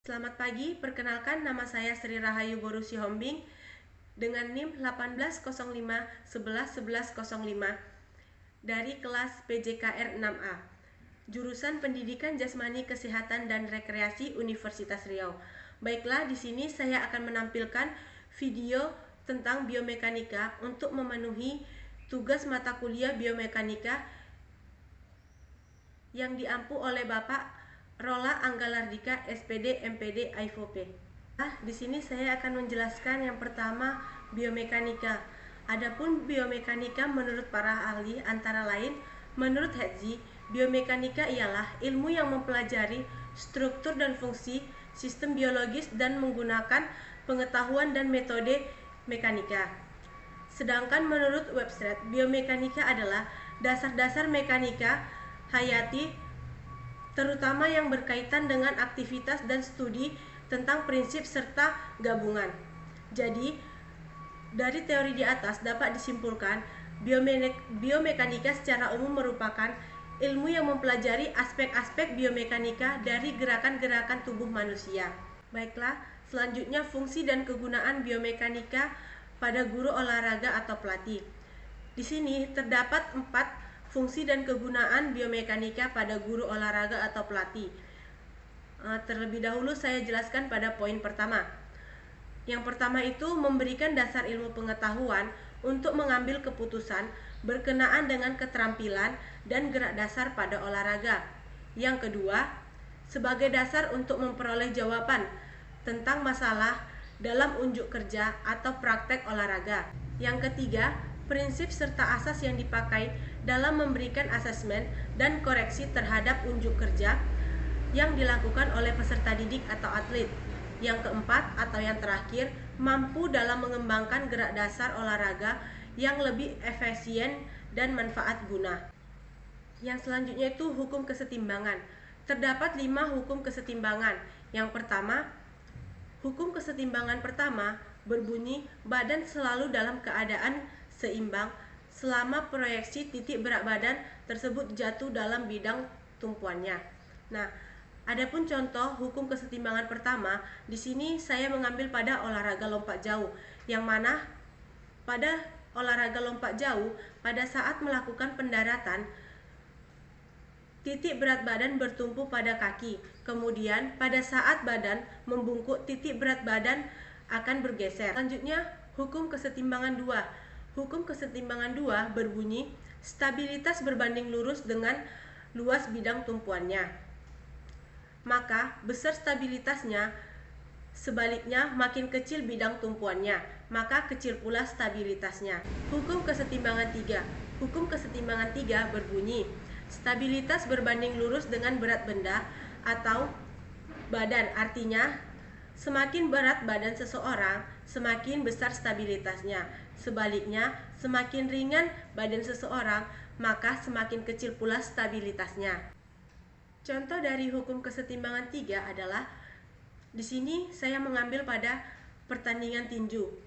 Selamat pagi, perkenalkan nama saya Sri Rahayu Boru Sihombing dengan NIM 1805111105 dari kelas PJKR 6A, jurusan Pendidikan Jasmani Kesehatan dan Rekreasi Universitas Riau. Baiklah, di sini saya akan menampilkan video tentang biomekanika untuk memenuhi tugas mata kuliah biomekanika yang diampu oleh Bapak Rola Anggalardika SPD MPD IFOP. Di sini saya akan menjelaskan yang pertama biomekanika. Adapun biomekanika menurut para ahli antara lain, menurut Hetzi, biomekanika ialah ilmu yang mempelajari struktur dan fungsi sistem biologis dan menggunakan pengetahuan dan metode mekanika. Sedangkan menurut website, biomekanika adalah dasar-dasar mekanika hayati terutama yang berkaitan dengan aktivitas dan studi tentang prinsip serta gabungan. Jadi, dari teori di atas dapat disimpulkan biomekanika secara umum merupakan ilmu yang mempelajari aspek-aspek biomekanika dari gerakan-gerakan tubuh manusia. Baiklah, selanjutnya fungsi dan kegunaan biomekanika pada guru olahraga atau pelatih. Di sini terdapat 4 fungsi dan kegunaan biomekanika pada guru olahraga atau pelatih. Terlebih dahulu saya jelaskan pada poin pertama. Yang pertama itu memberikan dasar ilmu pengetahuan untuk mengambil keputusan berkenaan dengan keterampilan dan gerak dasar pada olahraga. Yang kedua, sebagai dasar untuk memperoleh jawaban tentang masalah dalam unjuk kerja atau praktek olahraga. Yang ketiga, prinsip serta asas yang dipakai dalam memberikan asesmen dan koreksi terhadap unjuk kerja yang dilakukan oleh peserta didik atau atlet. Yang keempat atau yang terakhir, mampu dalam mengembangkan gerak dasar olahraga yang lebih efisien dan manfaat guna. Yang selanjutnya itu hukum kesetimbangan. Terdapat 5 hukum kesetimbangan. Yang pertama, hukum kesetimbangan pertama berbunyi badan selalu dalam keadaan seimbang selama proyeksi titik berat badan tersebut jatuh dalam bidang tumpuannya. Nah, adapun contoh hukum kesetimbangan pertama, di sini saya mengambil pada olahraga lompat jauh, yang mana pada olahraga lompat jauh pada saat melakukan pendaratan titik berat badan bertumpu pada kaki. Kemudian pada saat badan membungkuk, titik berat badan akan bergeser. Selanjutnya, hukum kesetimbangan 2. Hukum kesetimbangan 2 berbunyi stabilitas berbanding lurus dengan luas bidang tumpuannya. Maka besar stabilitasnya, sebaliknya makin kecil bidang tumpuannya, maka kecil pula stabilitasnya. Hukum kesetimbangan 3. Hukum kesetimbangan 3 berbunyi stabilitas berbanding lurus dengan berat benda atau badan. Artinya, semakin berat badan seseorang, semakin besar stabilitasnya. Sebaliknya, semakin ringan badan seseorang, maka semakin kecil pula stabilitasnya. Contoh dari hukum kesetimbangan 3 adalah di sini saya mengambil pada pertandingan tinju.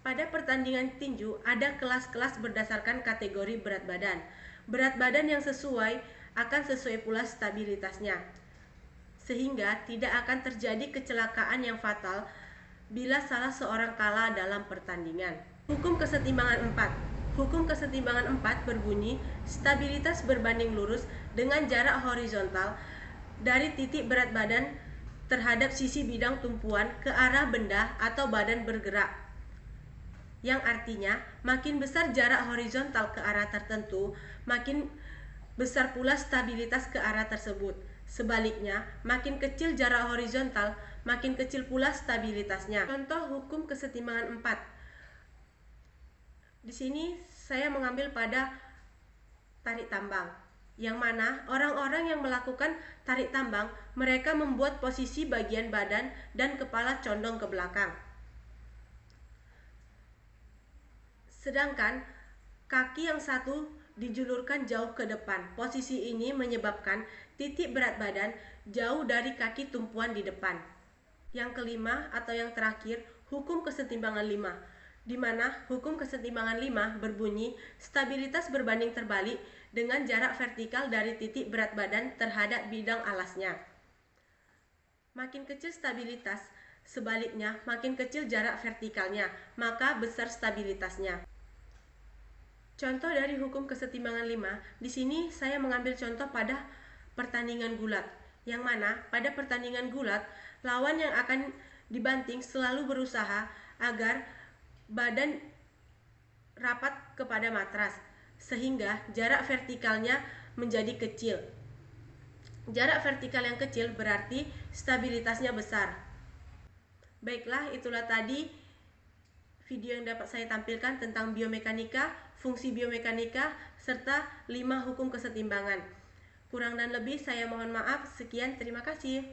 Pada pertandingan tinju ada kelas-kelas berdasarkan kategori berat badan. Berat badan yang sesuai akan sesuai pula stabilitasnya, sehingga tidak akan terjadi kecelakaan yang fatal bila salah seorang kalah dalam pertandingan. Hukum kesetimbangan 4. Hukum kesetimbangan 4 berbunyi stabilitas berbanding lurus dengan jarak horizontal dari titik berat badan terhadap sisi bidang tumpuan ke arah benda atau badan bergerak, yang artinya makin besar jarak horizontal ke arah tertentu, makin besar pula stabilitas ke arah tersebut. Sebaliknya, makin kecil jarak horizontal, makin kecil pula stabilitasnya. Contoh hukum kesetimbangan 4. Di sini saya mengambil pada tarik tambang, yang mana orang-orang yang melakukan tarik tambang, mereka membuat posisi bagian badan dan kepala condong ke belakang. Sedangkan kaki yang satu dijulurkan jauh ke depan. Posisi ini menyebabkan titik berat badan jauh dari kaki tumpuan di depan. Yang kelima atau yang terakhir, hukum kesetimbangan 5, di mana hukum kesetimbangan 5 berbunyi stabilitas berbanding terbalik dengan jarak vertikal dari titik berat badan terhadap bidang alasnya. Makin kecil stabilitas, sebaliknya makin kecil jarak vertikalnya, maka besar stabilitasnya. Contoh dari hukum kesetimbangan 5, di sini saya mengambil contoh pada pertandingan gulat, yang mana pada pertandingan gulat, lawan yang akan dibanting selalu berusaha agar badan rapat kepada matras, sehingga jarak vertikalnya menjadi kecil. Jarak vertikal yang kecil berarti stabilitasnya besar. Baiklah, itulah tadi video yang dapat saya tampilkan tentang biomekanika, fungsi biomekanika, serta 5 hukum kesetimbangan. Kurang dan lebih saya mohon maaf. Sekian, terima kasih.